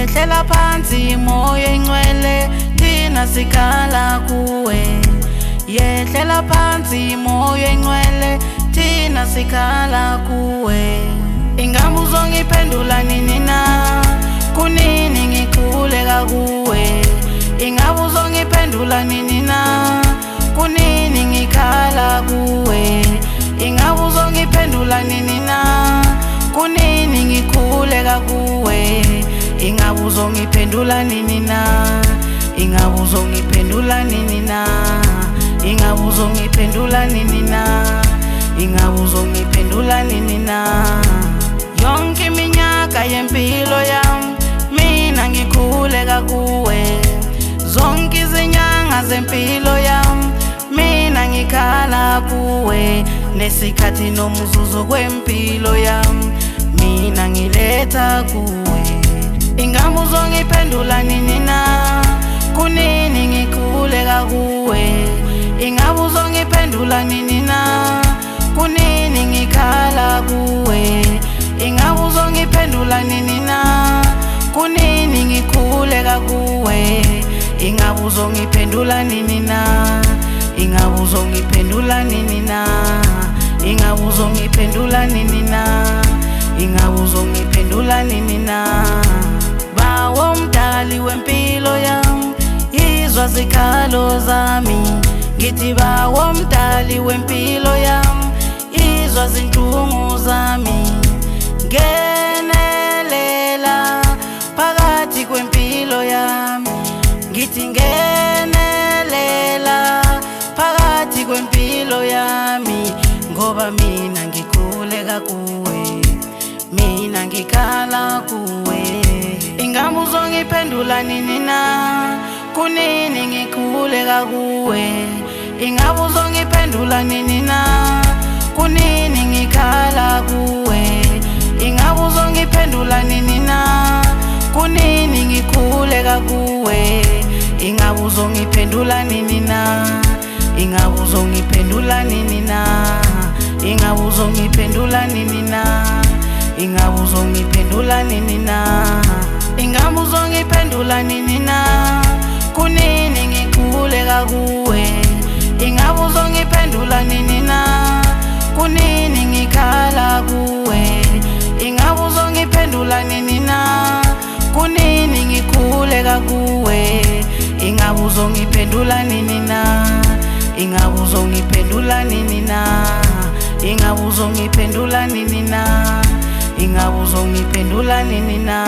yehlela phansi moya ingcwele thina sikhala kuwe yehlela phansi moya ingcwele thina sikhala kuwe ingabe uzongiphendula nini na kunini ngikhuleka kuwe ingabe uzongiphendula nini na kunini ngikhala kuwe ingabe uzongiphendula nini na kunini ngikhuleka kuwe ingabe uzongiphendula nini na ingabe uzongiphendula nini na ingabe uzongiphendula nini na ingabe uzongiphendula nini na yonke iminyaka yempilo yami mina ngikhuleka kuwe zonke izinyanga zempilo yami mina ngikhala kuwe nesikhathi nomzuzu kwempilo yami mina ngiletha kuwe ingabe uzongiphendula nini na kunini ngikhuleka kuwe ingabe uzongiphendula nini na kunini ngikhala kuwe ingabe uzongiphendula nini na kunini ngikhuleka kuwe ingabe uzongiphendula nini na ingabe uzongiphendula nini na ingabe uzongiphendula nini na ingabe uzongiphendula nini na bawo mdali wempilo yami izwa zikhalo zami ngithi bawo mdali wempilo yami izwa zinhlungu zami ngenelela phakathi kwempilo yami ngithi ngenelela phakathi kwempilo yami ngoba mina ngikhuleka kuwe mina ngikhala kuwe ingabe uzongiphendula nini na kunini ngikhuleka kuwe ingabe uzongiphendula nini na kunini ngikhala kuwe ingabe uzongiphendula nini na kunini ngikhuleka kuwe ingabe uzongiphendula nini na ingabe uzongiphendula nini na ingabe uzongiphendula nini na ingabe uzongiphendula nini na ingabe uzongiphendula nini na kunini ngikhuleka kuwe ingabe uzongiphendula nini na kunini ngikhala kuwe ingabe uzongiphendula nini na kunini ngikhuleka kuwe ingabe uzongiphendula nini na ingabe uzongiphendula nini na ingabe uzongiphendula nini na ingabe uzongiphendula nini na